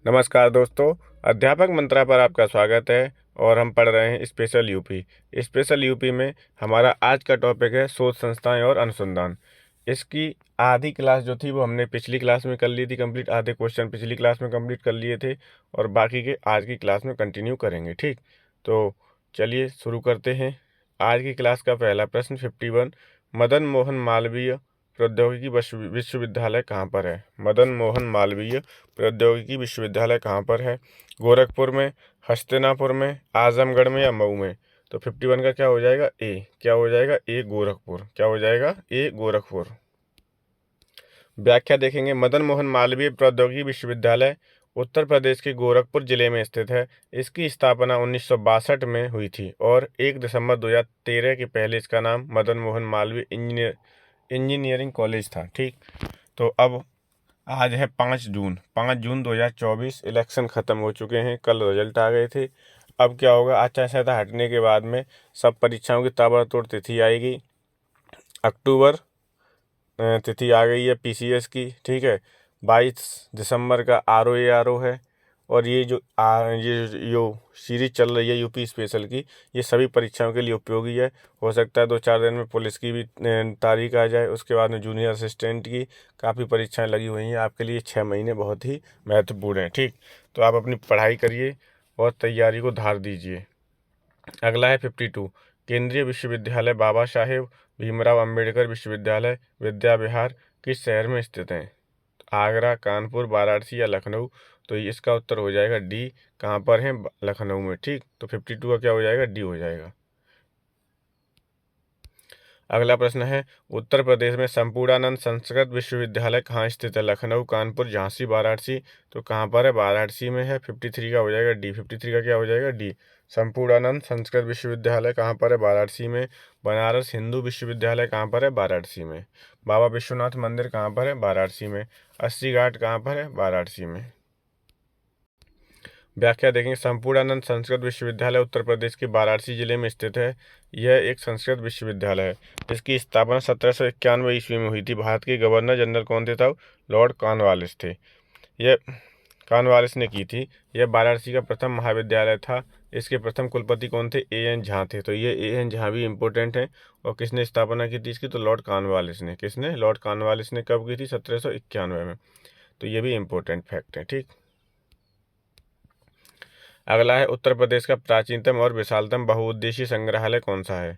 नमस्कार दोस्तों, अध्यापक मंत्रा पर आपका स्वागत है। और हम पढ़ रहे हैं स्पेशल यूपी। स्पेशल यूपी में हमारा आज का टॉपिक है शोध संस्थाएं और अनुसंधान। इसकी आधी क्लास जो थी वो हमने पिछली क्लास में कर ली थी कंप्लीट। आधे क्वेश्चन पिछली क्लास में कंप्लीट कर लिए थे और बाकी के आज की क्लास में कंटिन्यू करेंगे। ठीक, तो चलिए शुरू करते हैं। आज की क्लास का पहला प्रश्न 51। मदन मोहन मालवीय प्रौद्योगिकी विश्वविद्यालय कहाँ पर है? मदन मोहन मालवीय प्रौद्योगिकी विश्वविद्यालय कहाँ पर है? गोरखपुर में, हस्तिनापुर में, आजमगढ़ में या मऊ में? तो 51 का क्या हो जाएगा? ए। क्या हो जाएगा? ए गोरखपुर। क्या हो जाएगा? ए गोरखपुर। व्याख्या देखेंगे। मदन मोहन मालवीय प्रौद्योगिकी विश्वविद्यालय उत्तर प्रदेश के गोरखपुर जिले में स्थित है। इसकी स्थापना 1962 में हुई थी और 1 दिसंबर 2013 के पहले इसका नाम मदन मोहन मालवीय इंजीनियरिंग कॉलेज था। ठीक, तो अब आज है 5 जून 2024। इलेक्शन ख़त्म हो चुके हैं, कल रिजल्ट आ गए थे। अब क्या होगा? आचार संहिता हटने के बाद में सब परीक्षाओं की ताबड़तोड़ तिथि आएगी। अक्टूबर तिथि आ गई है पीसीएस की। ठीक है, 22 दिसंबर का आरओ है। और ये जो सीरीज चल रही है यूपी स्पेशल की, ये सभी परीक्षाओं के लिए उपयोगी है। हो सकता है 2-4 दिन में पुलिस की भी तारीख आ जाए। उसके बाद में जूनियर असिस्टेंट की काफ़ी परीक्षाएं लगी हुई हैं। आपके लिए 6 महीने बहुत ही महत्वपूर्ण हैं। ठीक, तो आप अपनी पढ़ाई करिए और तैयारी को धार दीजिए। अगला है 52। केंद्रीय विश्वविद्यालय बाबा साहेब भीमराव अंबेडकर विश्वविद्यालय विद्या विहार किस शहर में स्थित है? आगरा, कानपुर, वाराणसी या लखनऊ? तो इसका उत्तर हो जाएगा डी। कहाँ पर है? लखनऊ में। ठीक, तो 52 का क्या हो जाएगा? डी हो जाएगा। अगला प्रश्न है उत्तर प्रदेश में संपूर्णानंद संस्कृत विश्वविद्यालय कहाँ स्थित है? लखनऊ, कानपुर, झांसी, वाराणसी? तो कहाँ पर है? वाराणसी में है। 53 का हो जाएगा डी। 53 का क्या हो जाएगा? डी। संपूर्णानंद संस्कृत विश्वविद्यालय कहाँ पर है? वाराणसी में। बनारस हिंदू विश्वविद्यालय कहाँ पर है? वाराणसी में। बाबा विश्वनाथ मंदिर कहाँ पर है? वाराणसी में। अस्सी घाट कहाँ पर है? वाराणसी में। व्याख्या देखेंगे। संपूर्णानंद संस्कृत विश्वविद्यालय उत्तर प्रदेश के वाराणसी जिले में स्थित है। यह एक संस्कृत विश्वविद्यालय है। इसकी स्थापना 1791 ईस्वी में हुई थी। भारत के गवर्नर जनरल कौन थे तब? लॉर्ड कॉर्नवालिस थे। यह कॉर्नवालिस ने की थी। यह वाराणसी का प्रथम महाविद्यालय था। इसके प्रथम कुलपति कौन थे? A.N. झा थे। तो ये A.N. झा भी इम्पोर्टेंट है। और किसने स्थापना की थी इसकी? तो लॉर्ड कॉर्नवालिस ने। किसने? लॉर्ड कॉर्नवालिस ने। कब की थी? 1791 में। तो ये भी इम्पोर्टेंट फैक्ट है। ठीक, अगला है उत्तर प्रदेश का प्राचीनतम और विशालतम बहुउद्देशीय संग्रहालय कौन सा है?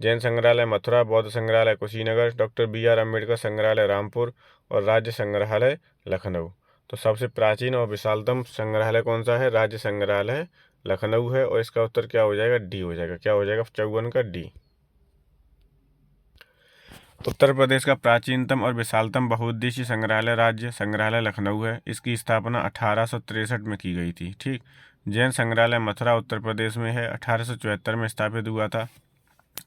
जैन संग्रहालय मथुरा, बौद्ध संग्रहालय कुशीनगर, डॉक्टर B.R. अम्बेडकर संग्रहालय रामपुर और राज्य संग्रहालय लखनऊ? तो सबसे प्राचीन और विशालतम संग्रहालय कौन सा है? राज्य संग्रहालय लखनऊ है। और इसका उत्तर क्या हो जाएगा? डी हो जाएगा। क्या हो जाएगा? 54 का डी। उत्तर प्रदेश का प्राचीनतम और विशालतम बहुउद्देशीय संग्रहालय राज्य संग्रहालय लखनऊ है। इसकी स्थापना 1863 में की गई थी। ठीक, जैन संग्रहालय मथुरा उत्तर प्रदेश में है। 1874 में स्थापित हुआ था।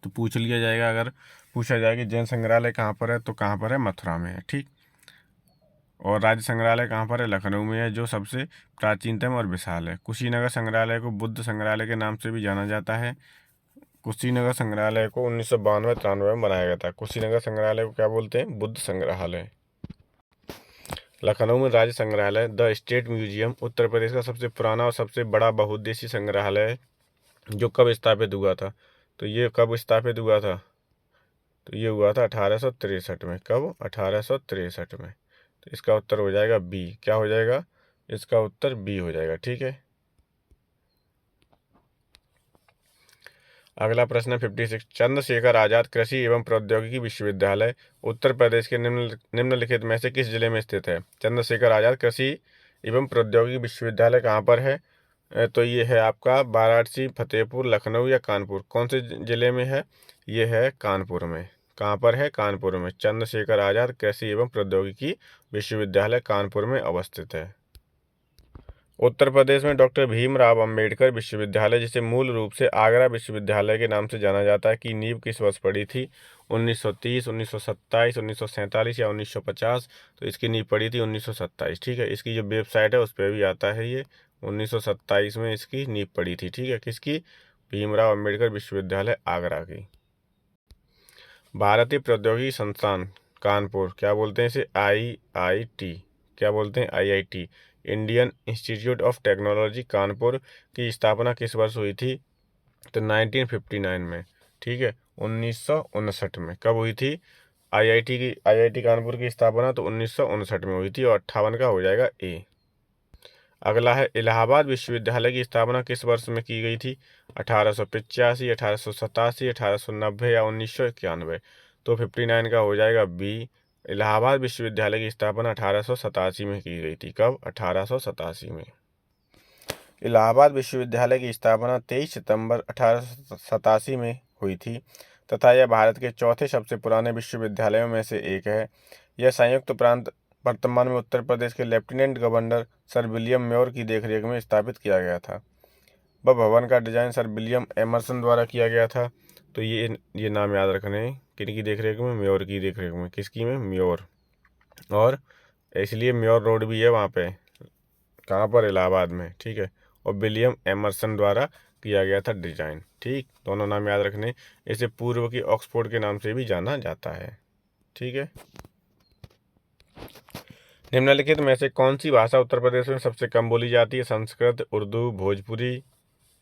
तो पूछ लिया जाएगा, अगर पूछा जाए कि जैन संग्रहालय कहाँ पर है, तो कहाँ पर है? मथुरा में है। ठीक, और राज्य संग्रहालय कहाँ पर है? लखनऊ में है, जो सबसे प्राचीनतम और विशाल है। कुशीनगर संग्रहालय को बुद्ध संग्रहालय के नाम से भी जाना जाता है। कुशीनगर संग्रहालय को 1992-93 में बनाया गया था। कुशीनगर संग्रहालय को क्या बोलते हैं? बुद्ध संग्रहालय। लखनऊ में राज्य संग्रहालय the state museum Uttar Pradesh का सबसे पुराना और सबसे बड़ा बहुउद्देशीय संग्रहालय है, जो कब स्थापित हुआ था? तो ये कब स्थापित हुआ था? तो ये हुआ था 1863 में। कब? 1863 में। तो इसका उत्तर हो जाएगा बी। क्या हो जाएगा? इसका उत्तर बी हो जाएगा। ठीक है, अगला प्रश्न है 56। चंद्रशेखर आजाद कृषि एवं प्रौद्योगिकी विश्वविद्यालय उत्तर प्रदेश के निम्नलिखित में से किस जिले में स्थित है? चंद्रशेखर आजाद कृषि एवं प्रौद्योगिकी विश्वविद्यालय कहाँ पर है? तो ये है आपका वाराणसी, फतेहपुर, लखनऊ या कानपुर? कौन से जिले में है? ये है कानपुर में। कहाँ पर है? कानपुर में। चंद्रशेखर आजाद कृषि एवं प्रौद्योगिकी विश्वविद्यालय कानपुर में अवस्थित है। उत्तर प्रदेश में डॉक्टर भीमराव अंबेडकर विश्वविद्यालय, जिसे मूल रूप से आगरा विश्वविद्यालय के नाम से जाना जाता है, की नींव किस वर्ष पड़ी थी? 1930, 1927, 1947 या 1950? तो इसकी नींव पड़ी थी 1927। ठीक है, इसकी जो वेबसाइट है उस पर भी आता है ये। 1927 में इसकी नींव पड़ी थी। ठीक है, किसकी? भीमराव अंबेडकर विश्वविद्यालय आगरा की। भारतीय प्रौद्योगिकी संस्थान कानपुर, क्या बोलते हैं इसे? IIT। क्या बोलते हैं? IIT। Indian institute of technology Kanpur की स्थापना किस वर्ष हुई थी? तो 1959 में। ठीक है, 1959 में। कब हुई थी आईआईटी कानपुर की स्थापना? तो 1959 में हुई थी, और 58 का हो जाएगा ए। अगला है, इलाहाबाद विश्वविद्यालय की स्थापना किस वर्ष में की गई थी? 1885, 1887, 1890 या 1991? तो 59 का हो जाएगा बी। इलाहाबाद विश्वविद्यालय की स्थापना 1887 में की गई थी। कब? 1887 में। इलाहाबाद विश्वविद्यालय की स्थापना 23 सितंबर 1887 में हुई थी तथा यह भारत के चौथे सबसे पुराने विश्वविद्यालयों में से एक है। यह संयुक्त प्रांत वर्तमान में उत्तर प्रदेश के lieutenant governor sir William more की देखरेख में स्थापित किया गया था। वह भवन का डिजाइन सर विलियम एमर्सन द्वारा किया गया था। तो ये नाम याद रखने हैं, किनकी देखरेख में? म्योर की देखरेख में। किसकी में? म्योर। और इसलिए म्योर रोड भी है वहाँ पे। कहाँ पर? इलाहाबाद में। ठीक है, और विलियम एमर्सन द्वारा किया गया था डिजाइन। ठीक, दोनों नाम याद रखने। इसे पूर्व की ऑक्सफोर्ड के नाम से भी जाना जाता है। ठीक है, निम्नलिखित में से कौन सी भाषा उत्तर प्रदेश में सबसे कम बोली जाती है? संस्कृत, उर्दू, भोजपुरी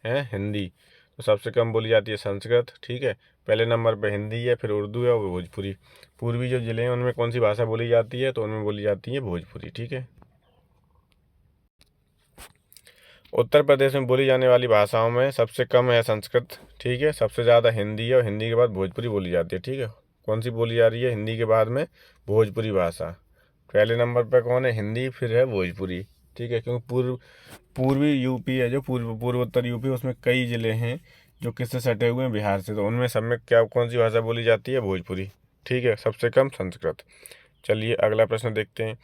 है, हिंदी? तो सबसे कम बोली जाती है संस्कृत। ठीक है, पहले नंबर पे हिंदी है, फिर उर्दू है और भोजपुरी। पूर्वी जो जिले हैं उनमें कौन सी भाषा बोली जाती है? तो उनमें बोली जाती है भोजपुरी। ठीक है, उत्तर प्रदेश में बोली जाने वाली भाषाओं में सबसे कम है संस्कृत। ठीक है, सबसे ज़्यादा हिंदी है, और हिंदी के बाद भोजपुरी बोली जाती है। ठीक है, कौन सी बोली जा रही है? हिंदी के बाद में भोजपुरी भाषा। पहले नंबर पर कौन है? हिंदी, फिर है भोजपुरी। ठीक है, क्योंकि पूर्वी यूपी है, जो पूर्वोत्तर यूपी, उसमें कई ज़िले हैं जो किससे सटे हुए हैं? बिहार से। तो उनमें सब में क्या कौन सी भाषा बोली जाती है? भोजपुरी। ठीक है, सबसे कम संस्कृत। चलिए अगला प्रश्न देखते हैं।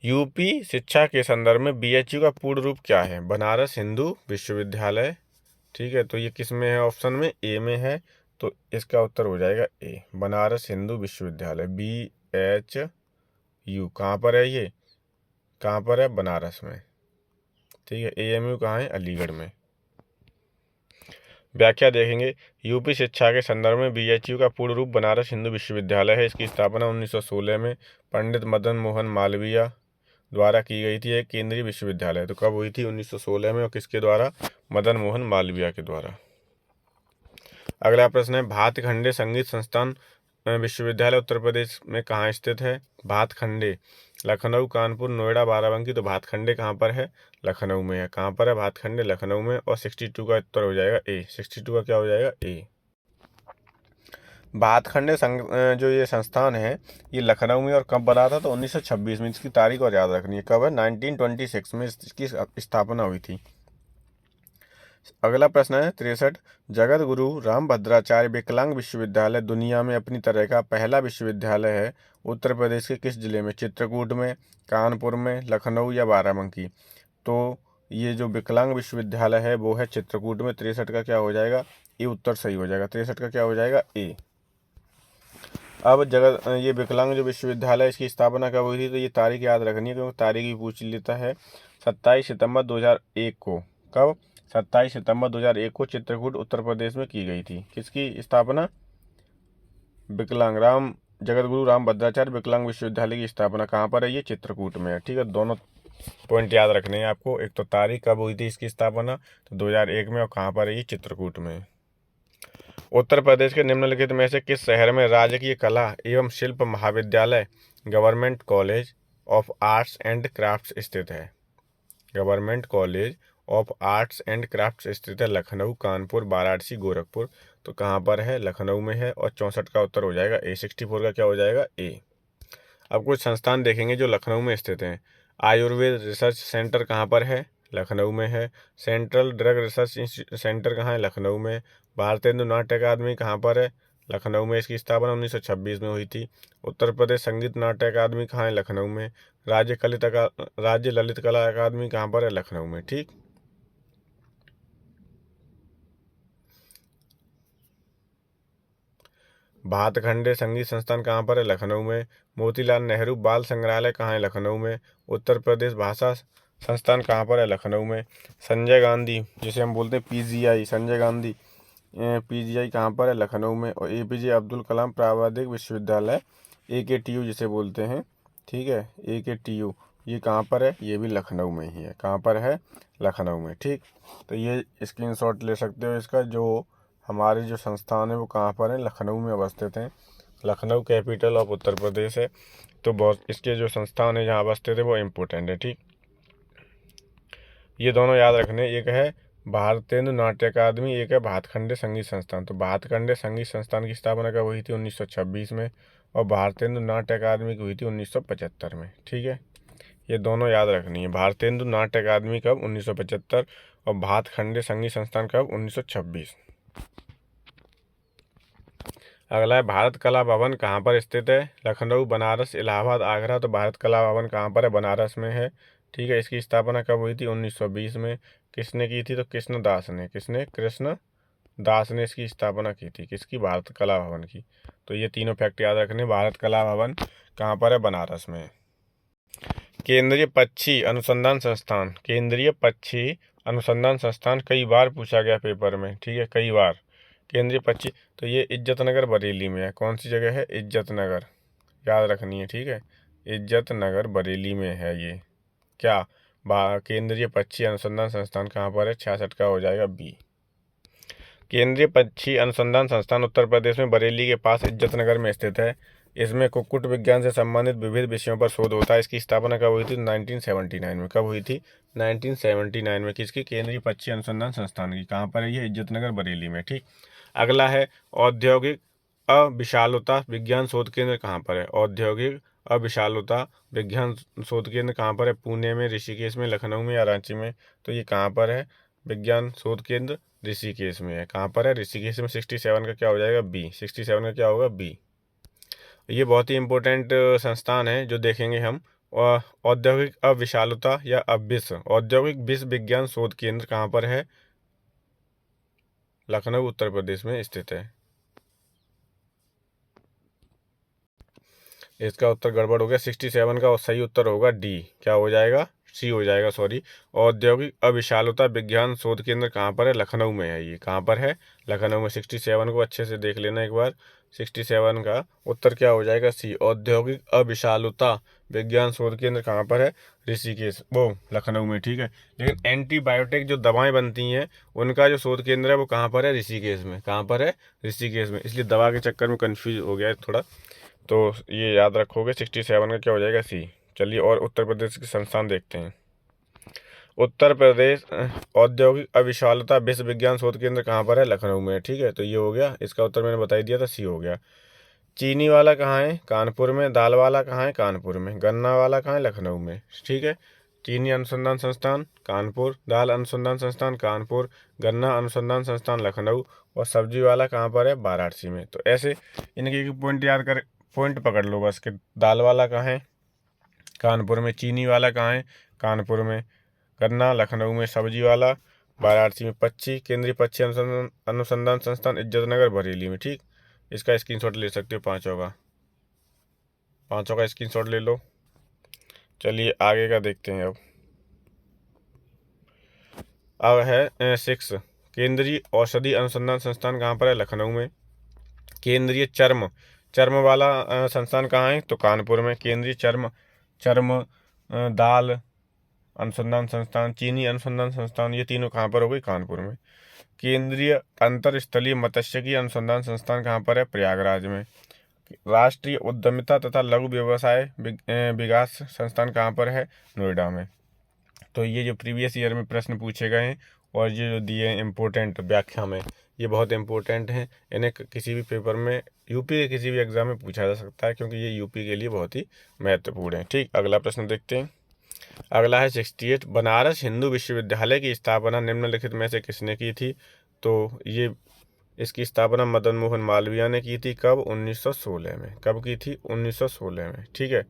यूपी शिक्षा के संदर्भ में बीएचयू का पूर्ण रूप क्या है? बनारस हिंदू विश्वविद्यालय। ठीक है, तो ये किस में है? ऑप्शन में ए में है। तो इसका उत्तर हो जाएगा ए, बनारस हिंदू विश्वविद्यालय। BHU कहाँ पर है? ये कहाँ पर है? बनारस में। ठीक है, AMU कहाँ है? अलीगढ़ में। व्याख्या देखेंगे। यूपी शिक्षा के संदर्भ में BHU का पूर्ण रूप बनारस हिंदू विश्वविद्यालय है। इसकी स्थापना 1916 में पंडित मदन मोहन मालवीय द्वारा की गई थी। एक केंद्रीय विश्वविद्यालय। तो कब हुई थी? 1916 में, और किसके द्वारा? मदन मोहन मालवीय के द्वारा। अगला प्रश्न है, भातखंडे संगीत संस्थान विश्वविद्यालय उत्तर प्रदेश में कहाँ स्थित है? भातखंडे लखनऊ, कानपुर, नोएडा, बाराबंकी। तो भातखंडे कहाँ पर है? लखनऊ में है। कहाँ पर है भातखंडे? लखनऊ में। और 62 का उत्तर हो जाएगा ए। 62 का क्या हो जाएगा? ए। भातखंडे जो ये संस्थान है, ये लखनऊ में, और कब बना था? तो 1926 में। इसकी तारीख और याद रखनी है, कब है? 1926 में इसकी स्थापना हुई थी। अगला प्रश्न है 63, जगत गुरु रामभद्राचार्य विकलांग विश्वविद्यालय दुनिया में अपनी तरह का पहला विश्वविद्यालय है। उत्तर प्रदेश के किस जिले में? चित्रकूट में, कानपुर में, लखनऊ या बाराबंकी? तो ये जो विकलांग विश्वविद्यालय है वो है चित्रकूट में। 63 का क्या हो जाएगा? ये उत्तर सही हो जाएगा। 63 का क्या हो जाएगा? ए। अब ये विकलांग जो विश्वविद्यालय, इसकी स्थापना कब हुई थी? तो ये तारीख याद रखनी है, क्योंकि तारीख भी पूछ लेता है। 27 सितंबर 2001 को। कब? 27 सितंबर 2001 को चित्रकूट उत्तर प्रदेश में की गई थी। किसकी स्थापना? जगत गुरु रामभद्राचार्य विकलांग विश्वविद्यालय की स्थापना कहाँ पर है? ये चित्रकूट में है। ठीक है, दोनों पॉइंट याद रखने हैं आपको। एक तो तारीख कब हुई थी इसकी स्थापना, तो 2001 में, और कहाँ पर है? ये चित्रकूट में। उत्तर प्रदेश के निम्नलिखित में से किस शहर में राजकीय कला एवं शिल्प महाविद्यालय government college of arts and crafts स्थित है? Government college of arts and crafts स्थित है लखनऊ, कानपुर, वाराणसी, गोरखपुर। तो कहाँ पर है? लखनऊ में है। और 64 का उत्तर हो जाएगा ए। 64 का क्या हो जाएगा? ए। अब कुछ संस्थान देखेंगे जो लखनऊ में स्थित हैं। आयुर्वेद रिसर्च सेंटर कहाँ पर है? लखनऊ में है। सेंट्रल ड्रग रिसर्च सेंटर कहाँ है? लखनऊ में। भारतेंदु नाट्य अकादमी कहाँ पर है? लखनऊ में। इसकी स्थापना 1926 में हुई थी। उत्तर प्रदेश संगीत नाट्य अकादमी कहाँ है? लखनऊ में। राज्य ललित कला अकादमी कहाँ पर है? लखनऊ में। ठीक, भातखंडे संगीत संस्थान कहाँ पर है? लखनऊ में। मोतीलाल नेहरू बाल संग्रहालय कहाँ है? लखनऊ में। उत्तर प्रदेश भाषा संस्थान कहाँ पर है? लखनऊ में। संजय गांधी, जिसे हम बोलते हैं PGI, संजय गांधी PGI कहाँ पर है? लखनऊ में। और APJ अब्दुल कलाम प्रावैधिक विश्वविद्यालय AKTU जिसे बोलते हैं, ठीक है, AKTU, ये कहाँ पर है, ये भी लखनऊ में ही है। कहाँ पर है, लखनऊ में। ठीक, तो ये स्क्रीनशॉट ले सकते हो इसका। जो हमारे जो संस्थान है वो कहाँ पर है, लखनऊ में अवस्थित हैं। लखनऊ कैपिटल ऑफ उत्तर प्रदेश है। तो बहुत इसके जो संस्थान है जहाँ अवस्थित है वो इम्पोर्टेंट है। ठीक, ये दोनों याद रखने, एक है भारतेंदु नाट्य अकादमी, एक है भातखंडे संगीत संस्थान। तो भातखंडे संगीत संस्थान की स्थापना कब हुई थी, 1926 में, और भारतेंदु नाट्य अकादमी की हुई थी 1975 में। ठीक है, ये दोनों याद रखनी है। भारतेंदु नाट्य अकादमी कब, 1975, और भातखंडे संगीत संस्थान कब, 1926। अगला है भारत कला भवन कहाँ पर स्थित है, लखनऊ, बनारस, इलाहाबाद, आगरा। तो भारत कला भवन कहाँ पर है, बनारस में है। ठीक है, इसकी स्थापना कब हुई थी, 1920 में। किसने की थी, तो कृष्णदास ने। किसने, कृष्णदास ने इसकी स्थापना की थी। किसकी, भारत कला भवन की। तो ये तीनों फैक्ट याद रखने। भारत कला भवन कहाँ पर है, बनारस में। केंद्रीय पक्षी अनुसंधान संस्थान, केंद्रीय पक्षी अनुसंधान संस्थान कई बार पूछा गया पेपर में। ठीक है, कई बार। केंद्रीय पक्षी, तो ये इज्जत नगर बरेली में है। कौन सी जगह है, इज्जत नगर, याद रखनी है। ठीक है, इज्जत नगर बरेली में है ये। क्या, केंद्रीय पक्षी अनुसंधान संस्थान कहाँ पर है, 66 का हो जाएगा बी। केंद्रीय पक्षी अनुसंधान संस्थान उत्तर प्रदेश में बरेली के पास इज्जत नगर में स्थित है। इसमें कुक्कुट विज्ञान से संबंधित विविध विषयों पर शोध होता है। इसकी स्थापना कब हुई थी, 1979 में। कब हुई थी, 1979 में। किसकी, केंद्रीय पक्षी अनुसंधान संस्थान की। कहाँ पर है ये, इज्जत नगर बरेली में। ठीक, अगला है औद्योगिक अविशालता विज्ञान शोध केंद्र कहाँ पर है। औद्योगिक अविशालता विज्ञान शोध केंद्र कहाँ पर है, पुणे में, ऋषिकेश में, लखनऊ में या रांची में। तो ये कहाँ पर है, विज्ञान शोध केंद्र ऋषिकेश में है। कहाँ पर है, ऋषिकेश में। 67 का क्या हो जाएगा, बी। 67 का क्या होगा, बी। ये बहुत ही इंपॉर्टेंट संस्थान है जो देखेंगे हम। औद्योगिक अविशालता या अविस, औद्योगिक विष विज्ञान शोध केंद्र कहाँ पर है, लखनऊ उत्तर प्रदेश में स्थित है। इसका उत्तर गड़बड़ हो गया, 67 का सही उत्तर होगा डी। क्या हो जाएगा, सी हो जाएगा, सॉरी। औद्योगिक अविशालता विज्ञान शोध केंद्र कहाँ पर है, लखनऊ में है। ये कहाँ पर है, लखनऊ में। 67 को अच्छे से देख लेना एक बार। 67 का उत्तर क्या हो जाएगा, सी। औद्योगिक अविशालता विज्ञान शोध केंद्र कहाँ पर है, ऋषिकेश, वो लखनऊ में। ठीक है, लेकिन एंटीबायोटिक जो दवाएं बनती हैं उनका जो शोध केंद्र है वो कहाँ पर है, ऋषिकेश में। कहाँ पर है, ऋषिकेश में। इसलिए दवा के चक्कर में कन्फ्यूज हो गया है थोड़ा, तो ये याद रखोगे। 67 का क्या हो जाएगा, सी। चलिए और उत्तर प्रदेश के संस्थान देखते हैं। उत्तर प्रदेश औद्योगिक अविशालता विश्व विज्ञान शोध केंद्र कहाँ पर है, लखनऊ में। ठीक है, तो ये हो गया। इसका उत्तर मैंने बता ही दिया था, सी हो गया। चीनी वाला कहाँ है, कानपुर में। दाल वाला कहाँ है, कानपुर में। गन्ना वाला कहाँ है, लखनऊ में। ठीक है, चीनी अनुसंधान संस्थान कानपुर, दाल अनुसंधान संस्थान कानपुर, गन्ना अनुसंधान संस्थान लखनऊ, और सब्जी वाला कहाँ पर है, वाराणसी में। तो ऐसे इनके पॉइंट याद कर, पॉइंट पकड़ लो बस। के दाल वाला कहाँ है, कानपुर में। चीनी वाला कहाँ है, कानपुर में। गन्ना लखनऊ में। सब्जी वाला वाराणसी में। पक्षी, केंद्रीय पक्षी अनुसंधान संस्थान इज्जत नगर बरेली में। ठीक, इसका स्क्रीनशॉट ले सकते हो, पाँचों का स्क्रीनशॉट ले लो। चलिए आगे का देखते हैं अब है 6, केंद्रीय औषधि अनुसंधान संस्थान कहाँ पर है, लखनऊ में। केंद्रीय चर्म चर्म वाला संस्थान कहाँ है, तो कानपुर में। केंद्रीय चर्म दाल अनुसंधान संस्थान, चीनी अनुसंधान संस्थान, ये तीनों कहाँ पर हो गई, कानपुर में। केंद्रीय अंतरस्थलीय मत्स्यिकी अनुसंधान संस्थान कहाँ पर है, प्रयागराज में। राष्ट्रीय उद्यमिता तथा लघु व्यवसाय विकास संस्थान कहाँ पर है, नोएडा में। तो ये जो प्रीवियस ईयर में प्रश्न पूछे गए हैं और ये जो दिए हैं इम्पोर्टेंट व्याख्या में, ये बहुत इंपॉर्टेंट हैं। इन्हें किसी भी पेपर में, यूपी के किसी भी एग्जाम में पूछा जा सकता है, क्योंकि ये यूपी के लिए बहुत ही महत्वपूर्ण है। ठीक, अगला प्रश्न देखते हैं। अगला है 68, बनारस हिंदू विश्वविद्यालय की स्थापना निम्नलिखित में से किसने की थी। तो ये इसकी स्थापना मदन मोहन मालवीय ने की थी। कब, 1916 में। कब की थी, 1916 में। ठीक है,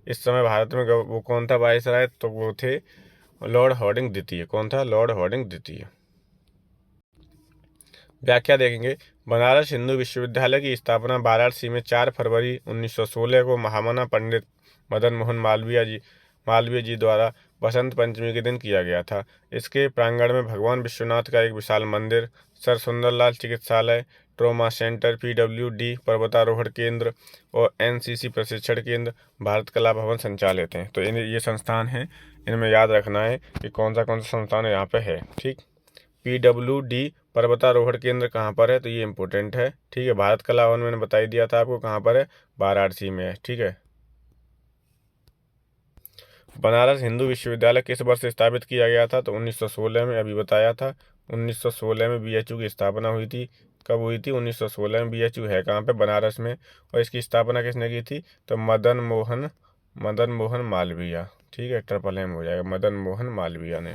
इस समय भारत में वो कौन था वायसराय, तो वो थे लॉर्ड हार्डिंग द्वितीय। कौन था, लॉर्ड हार्डिंग द्वितीय। व्याख्या देखेंगे। बनारस हिंदू विश्वविद्यालय की स्थापना वाराणसी में 4 फरवरी 1916 को महामना पंडित मदन मोहन मालवीय जी द्वारा बसंत पंचमी के दिन किया गया था। इसके प्रांगण में भगवान विश्वनाथ का एक विशाल मंदिर, सर सुंदरलाल चिकित्सालय, ट्रॉमा सेंटर, PWD पर्वतारोहण केंद्र और NCC प्रशिक्षण केंद्र भारत कला भवन संचालित हैं। तो ये संस्थान हैं, इनमें याद रखना है कि कौन सा संस्थान यहाँ पे है। ठीक, PWD पर्वतारोहण केंद्र कहाँ पर है, तो ये इंपॉर्टेंट है। ठीक है, भारत कला भवन मैंने बता ही दिया था आपको कहाँ पर है, वाराणसी में है। ठीक है, बनारस हिंदू विश्वविद्यालय किस वर्ष स्थापित किया गया था, तो 1916 में, अभी बताया था। 1916 में BHU की स्थापना हुई थी। कब हुई थी, 1916 में। BHU है कहाँ पे, बनारस में। और इसकी स्थापना किसने की थी, तो मदन मोहन मालवीय। ठीक है, ट्रिपल M हो जाएगा, मदन मोहन मालवीय ने।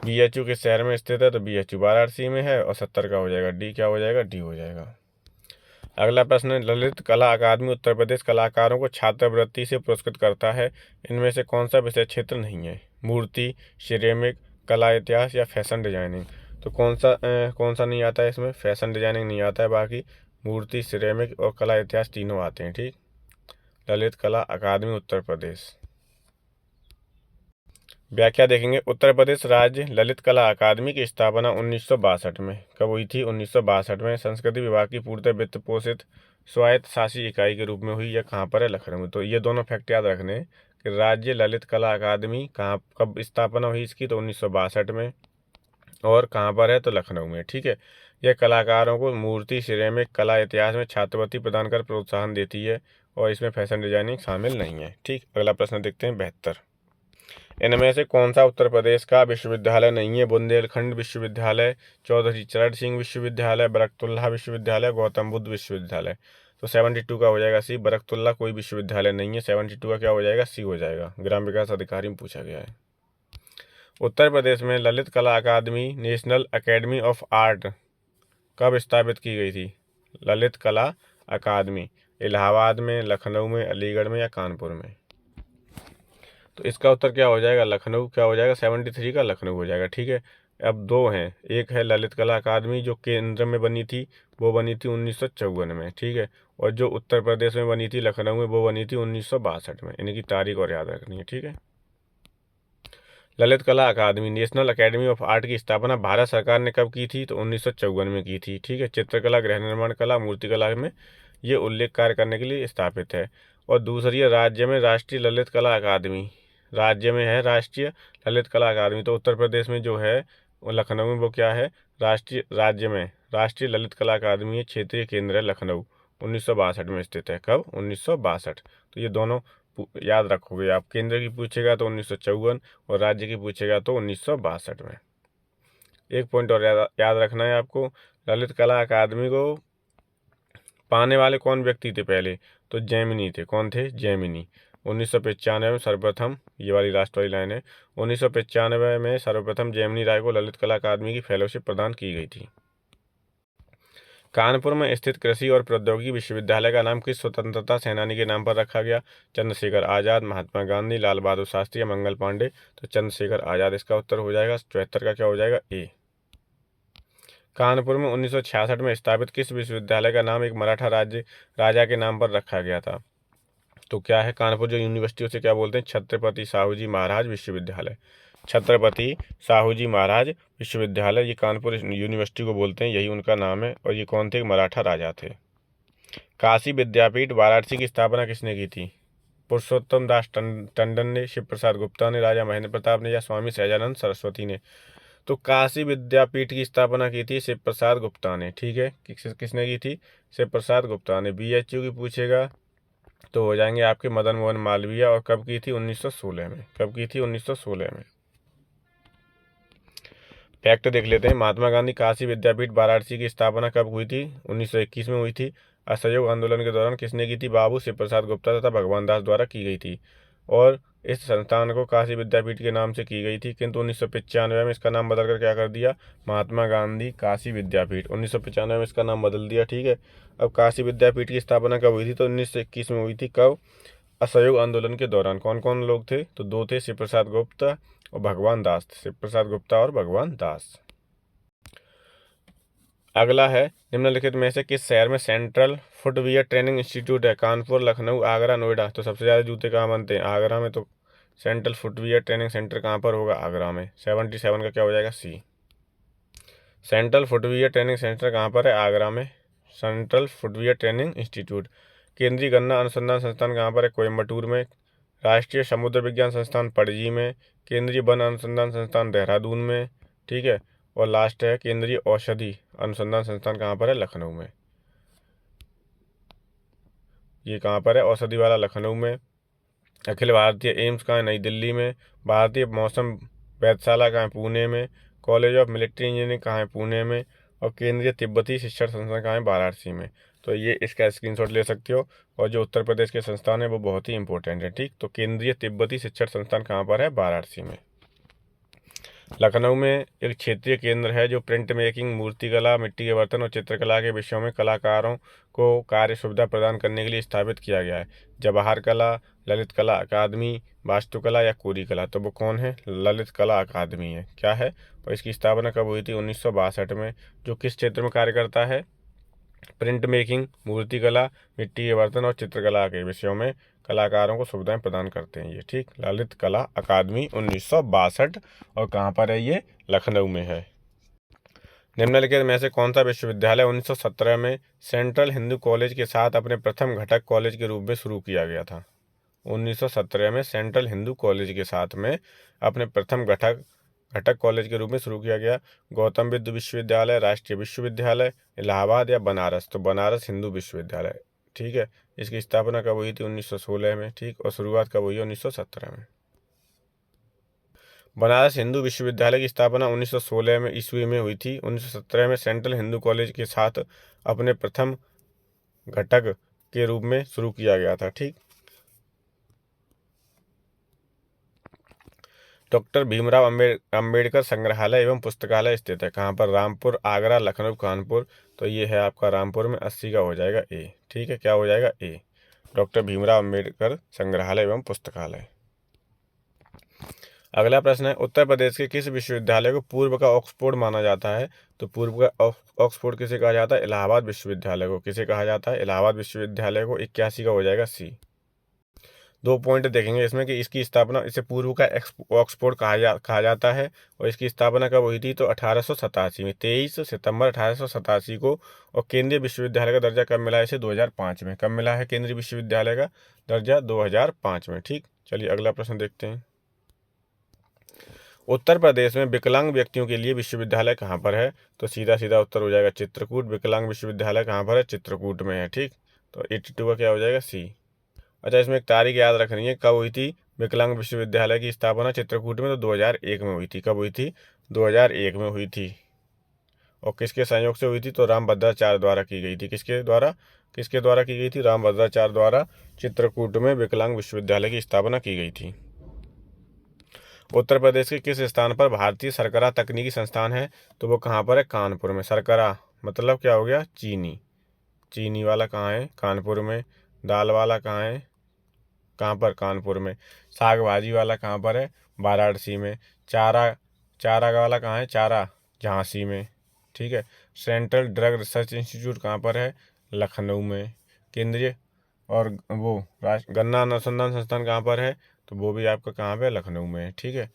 BHU किस शहर में स्थित है, तो BHU वाराणसी में है। और 70 का हो जाएगा डी, क्या हो जाएगा, डी हो जाएगा। अगला प्रश्न है, ललित कला अकादमी उत्तर प्रदेश कलाकारों को छात्रवृत्ति से पुरस्कृत करता है, इनमें से कौन सा विषय क्षेत्र नहीं है, मूर्ति, सिरेमिक, कला इतिहास या फैशन डिजाइनिंग। तो कौन सा नहीं आता है इसमें, फैशन डिजाइनिंग नहीं आता है, बाकी मूर्ति, सिरेमिक और कला इतिहास तीनों आते हैं। ठीक, ललित कला अकादमी उत्तर प्रदेश। व्याख्या देखेंगे, उत्तर प्रदेश राज्य ललित कला अकादमी की स्थापना 1962 में। कब हुई थी, 1962 में। संस्कृति विभाग की पूर्णतः वित्त पोषित स्वायत्त शासी इकाई के रूप में हुई। यह कहाँ पर है, लखनऊ में। तो ये दोनों फैक्ट याद रखने हैं कि राज्य ललित कला अकादमी कब स्थापना हुई इसकी, तो 1962 में। और कहाँ पर है, तो लखनऊ में। ठीक है, यह कलाकारों को मूर्ति, सिरेमिक, कला इतिहास में छात्रवृत्ति प्रदान कर प्रोत्साहन देती है और इसमें फैशन डिजाइनिंग शामिल नहीं है। ठीक, अगला प्रश्न देखते हैं, 72। इनमें से कौन सा उत्तर प्रदेश का विश्वविद्यालय नहीं है, बुंदेलखंड विश्वविद्यालय, चौधरी चरण सिंह विश्वविद्यालय, बरकतुल्लाह विश्वविद्यालय, गौतम बुद्ध विश्वविद्यालय। तो 72 का हो जाएगा सी, बरकतुल्लाह कोई विश्वविद्यालय नहीं है। 72 का क्या हो जाएगा, सी हो जाएगा। ग्राम विकास अधिकारी में पूछा गया है। उत्तर प्रदेश में ललित कला अकादमी नेशनल अकेडमी ऑफ आर्ट कब स्थापित की गई थी, ललित कला अकादमी इलाहाबाद में, लखनऊ में, अलीगढ़ में या कानपुर में। तो इसका उत्तर क्या हो जाएगा, लखनऊ। क्या हो जाएगा, 73 का लखनऊ हो जाएगा। ठीक है, अब दो हैं, एक है ललित कला अकादमी जो केंद्र में बनी थी, वो बनी थी 1954 में। ठीक है, और जो उत्तर प्रदेश में बनी थी लखनऊ में, वो बनी थी 1962 में। इनकी तारीख और याद रखनी है। ठीक है, ललित कला अकादमी नेशनल अकेडमी ऑफ आर्ट की स्थापना भारत सरकार ने कब की थी, तो 1954 में की थी। ठीक है, चित्रकला, गृह निर्माण कला, मूर्तिकला में ये उल्लेख कार्य करने के लिए स्थापित है। और दूसरी है राज्य में राष्ट्रीय ललित कला अकादमी, राज्य में है राष्ट्रीय ललित कला अकादमी। तो उत्तर प्रदेश में जो है वो लखनऊ में, वो क्या है, राज्य में राष्ट्रीय ललित कला अकादमी है, क्षेत्रीय केंद्र है लखनऊ, 1962 में स्थित है। कब, 1962। तो ये दोनों याद रखोगे आप, केंद्र की पूछेगा तो 1954 और राज्य की पूछेगा तो 1962 में। एक पॉइंट और याद रखना है आपको, ललित कला अकादमी को पाने वाले कौन व्यक्ति थे पहले, तो जैमिनी थे। कौन थे, जैमिनी। 1995 में सर्वप्रथम, ये वाली लास्ट वाली लाइन है, 1995 में सर्वप्रथम जैमिनी राय को ललित कला अकादमी की फेलोशिप प्रदान की गई थी। कानपुर में स्थित कृषि और प्रौद्योगिकी विश्वविद्यालय का नाम किस स्वतंत्रता सेनानी के नाम पर रखा गया, चंद्रशेखर आजाद, महात्मा गांधी, लाल बहादुर शास्त्री या मंगल पांडे। तो चंद्रशेखर आजाद इसका उत्तर हो जाएगा। 74 का क्या हो जाएगा, ए। कानपुर में 1966 में स्थापित किस विश्वविद्यालय का नाम एक मराठा राजा के नाम पर रखा गया था, तो क्या है, कानपुर जो यूनिवर्सिटी उसे क्या बोलते हैं, छत्रपति साहूजी महाराज विश्वविद्यालय। छत्रपति साहूजी महाराज विश्वविद्यालय, ये कानपुर यूनिवर्सिटी को बोलते हैं, यही उनका नाम है। और ये कौन थे, मराठा राजा थे। काशी विद्यापीठ वाराणसी की स्थापना किसने की थी, पुरुषोत्तम दास टंडन ने, शिव प्रसाद गुप्ता ने, राजा महेंद्र प्रताप ने या स्वामी सहजानंद सरस्वती ने। तो काशी विद्यापीठ की स्थापना की थी शिव प्रसाद गुप्ता ने। ठीक है, किसने की थी, शिव प्रसाद गुप्ता ने। BHU की पूछेगा तो हो जाएंगे आपके मदन मोहन मालवीय। और कब की थी, 1916 में। कब की थी, 1916 में। फैक्ट देख लेते हैं, महात्मा गांधी काशी विद्यापीठ वाराणसी की स्थापना कब हुई थी, 1921 में हुई थी। असहयोग आंदोलन के दौरान किसने की थी, बाबू शिव प्रसाद गुप्ता तथा भगवान दास द्वारा की गई थी। और इस संस्थान को काशी विद्यापीठ के नाम से की गई थी, किंतु 1995 में इसका नाम बदलकर क्या कर दिया, महात्मा गांधी काशी विद्यापीठ। 1995 में इसका नाम बदल दिया। ठीक है, अब काशी विद्यापीठ की स्थापना कब हुई थी, तो 1921 में हुई थी। कब, असहयोग आंदोलन के दौरान। कौन कौन लोग थे, तो दो थे, शिव प्रसाद गुप्ता और भगवान दास। शिव प्रसाद गुप्ता और भगवान दास। अगला है, निम्नलिखित में से किस शहर में सेंट्रल फुटवियर ट्रेनिंग इंस्टीट्यूट है, कानपुर, लखनऊ, आगरा, नोएडा। तो सबसे ज़्यादा जूते कहाँ बनते हैं, आगरा में। तो सेंट्रल फुटवियर ट्रेनिंग सेंटर कहाँ पर होगा, आगरा में। 77 का क्या हो जाएगा, सी। सेंट्रल फुटवियर ट्रेनिंग सेंटर कहाँ पर है? आगरा में, सेंट्रल फुटवियर ट्रेनिंग इंस्टीट्यूट। केंद्रीय गन्ना अनुसंधान संस्थान कहाँ पर है? कोयम्बटूर में। राष्ट्रीय समुद्र विज्ञान संस्थान पणजी में। केंद्रीय वन अनुसंधान संस्थान देहरादून में, ठीक है। और लास्ट है केंद्रीय औषधि अनुसंधान संस्थान कहाँ पर है? लखनऊ में। ये कहाँ पर है? औषधि वाला लखनऊ में। अखिल भारतीय एम्स कहाँ है? नई दिल्ली में। भारतीय मौसम वेधशाला कहाँ है? पुणे में। कॉलेज ऑफ मिलिट्री इंजीनियरिंग कहाँ है? पुणे में। और केंद्रीय तिब्बती शिक्षण संस्थान कहाँ है? वाराणसी में। तो ये इसका स्क्रीनशॉट ले सकते हो। और जो उत्तर प्रदेश के संस्थान है वो बहुत ही इंपॉर्टेंट है, ठीक। तो केंद्रीय तिब्बती शिक्षण संस्थान कहाँ पर है? वाराणसी में। लखनऊ में एक क्षेत्रीय केंद्र है जो प्रिंट मेकिंग, मूर्तिकला, मिट्टी के बर्तन और चित्रकला के विषयों में कलाकारों को कार्य सुविधा प्रदान करने के लिए स्थापित किया गया है। जवाहर कला, ललित कला अकादमी, वास्तुकला या कोरी कला। तो वो कौन है? ललित कला अकादमी है। क्या है? और इसकी स्थापना कब हुई थी? 1962 में। जो किस क्षेत्र में कार्य करता है? प्रिंट मेकिंग, मूर्तिकला, मिट्टी के बर्तन और चित्रकला के विषयों में कलाकारों को सुविधाएं प्रदान करते हैं ये, ठीक। ललित कला अकादमी 1962। और कहाँ पर है ये? लखनऊ में है। निम्नलिखित में से कौन सा विश्वविद्यालय 1917 में सेंट्रल हिंदू कॉलेज के साथ अपने प्रथम घटक कॉलेज के रूप में शुरू किया गया था? 1917 में सेंट्रल हिंदू कॉलेज के साथ में अपने प्रथम घटक कॉलेज के रूप में शुरू किया गया। गौतम बुद्ध विश्वविद्यालय, राष्ट्रीय विश्वविद्यालय, इलाहाबाद या बनारस। तो बनारस हिंदू विश्वविद्यालय, ठीक है। इसकी स्थापना कब हुई थी? 1916 में, ठीक। और शुरुआत कब हुई है? 1917 में। बनारस हिंदू विश्वविद्यालय की स्थापना 1916 में ईस्वी में हुई थी। 1917 में सेंट्रल हिंदू कॉलेज के साथ अपने प्रथम घटक के रूप में शुरू किया गया था, ठीक। डॉक्टर भीमराव अंबेडकर संग्रहालय एवं पुस्तकालय स्थित है कहाँ पर? रामपुर, आगरा, लखनऊ, कानपुर। तो ये है आपका रामपुर में। 80 का हो जाएगा ए, ठीक है। क्या हो जाएगा? ए। डॉक्टर भीमराव अंबेडकर संग्रहालय एवं पुस्तकालय। अगला प्रश्न है, उत्तर प्रदेश के किस विश्वविद्यालय को पूर्व का ऑक्सफोर्ड माना जाता है? तो पूर्व का ऑक्सफोर्ड किसे कहा जाता है? इलाहाबाद विश्वविद्यालय को। किसे कहा जाता है? इलाहाबाद विश्वविद्यालय को। 81 का हो जाएगा सी। 2 पॉइंट देखेंगे इसमें कि इसकी स्थापना, इसे पूर्व का ऑक्सफोर्ड कहा जाता है। और इसकी स्थापना कब हुई थी? तो 1887 में, 23 सितंबर 1887 को। और केंद्रीय विश्वविद्यालय का दर्जा कब मिला इसे? 2005 में। कब मिला है केंद्रीय विश्वविद्यालय का दर्जा? 2005 में, ठीक। चलिए अगला प्रश्न देखते हैं। उत्तर प्रदेश में विकलांग व्यक्तियों के लिए विश्वविद्यालय कहाँ पर है? तो सीधा सीधा उत्तर हो जाएगा चित्रकूट। विकलांग विश्वविद्यालय कहाँ पर है? चित्रकूट में है, ठीक। तो 82 का क्या हो जाएगा? सी। अच्छा, इसमें एक तारीख याद रखनी है, कब हुई थी विकलांग विश्वविद्यालय की स्थापना चित्रकूट में? तो 2001 में हुई थी। कब हुई थी? 2001 में हुई थी। और किसके सहयोग से हुई थी? तो रामभद्राचार्य द्वारा की गई थी। किसके द्वारा की गई थी? रामभद्राचार्य द्वारा चित्रकूट में विकलांग विश्वविद्यालय की स्थापना की गई थी। उत्तर प्रदेश के किस स्थान पर भारतीय शर्करा तकनीकी संस्थान है? तो वो कहाँ पर है? कानपुर में। शर्करा मतलब क्या हो गया? चीनी। चीनी वाला कहाँ है? कानपुर में। दाल वाला कहाँ है? कहाँ पर? कानपुर में। साग भाजी वाला कहाँ पर है? वाराणसी में। चारा वाला कहाँ है? चारा झांसी में, ठीक है। सेंट्रल ड्रग रिसर्च इंस्टीट्यूट कहाँ पर है? लखनऊ में। केंद्रीय और वो गन्ना अनुसंधान संस्थान कहाँ पर है? तो वो भी आपका कहाँ पे? लखनऊ में है, ठीक है।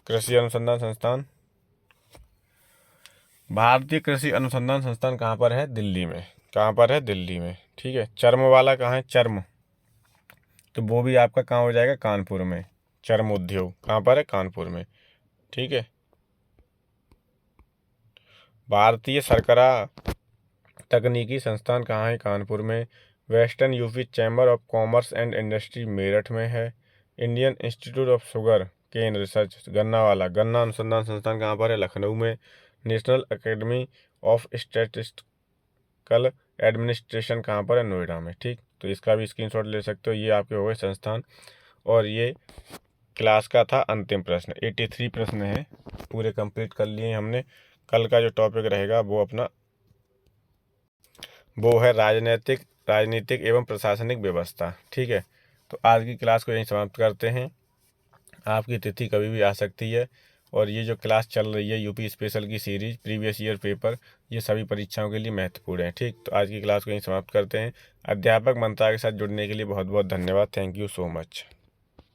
कृषि अनुसंधान संस्थान, भारतीय कृषि अनुसंधान संस्थान कहाँ पर है? दिल्ली में। कहाँ पर है? दिल्ली में, ठीक है। चर्म वाला कहाँ है? चर्म, तो वो भी आपका कहाँ हो जाएगा? कानपुर में। चर्म उद्योग कहाँ पर है? कानपुर में, ठीक है। भारतीय शर्करा तकनीकी संस्थान कहाँ है? कानपुर में। Western UP chamber of commerce and industry Meerut में है। Indian institute of sugar cane research गन्ना वाला गन्ना अनुसंधान संस्थान कहाँ पर है? लखनऊ में। National academy of statistical administration कहाँ पर है? नोएडा में, ठीक। तो इसका भी स्क्रीनशॉट ले सकते हो। ये आपके हो गए संस्थान। और ये क्लास का था अंतिम प्रश्न। 83 प्रश्न है, पूरे कंप्लीट कर लिए हमने। कल का जो टॉपिक रहेगा वो है राजनीतिक एवं प्रशासनिक व्यवस्था, ठीक है। तो आज की क्लास को यहीं समाप्त करते हैं। आपकी तिथि कभी भी आ सकती है। और ये जो क्लास चल रही है यूपी स्पेशल की सीरीज प्रीवियस ईयर पेपर, ये सभी परीक्षाओं के लिए महत्वपूर्ण है, ठीक। तो आज की क्लास को यहीं समाप्त करते हैं। अध्यापक मंत्रा के साथ जुड़ने के लिए बहुत बहुत धन्यवाद। Thank you so much.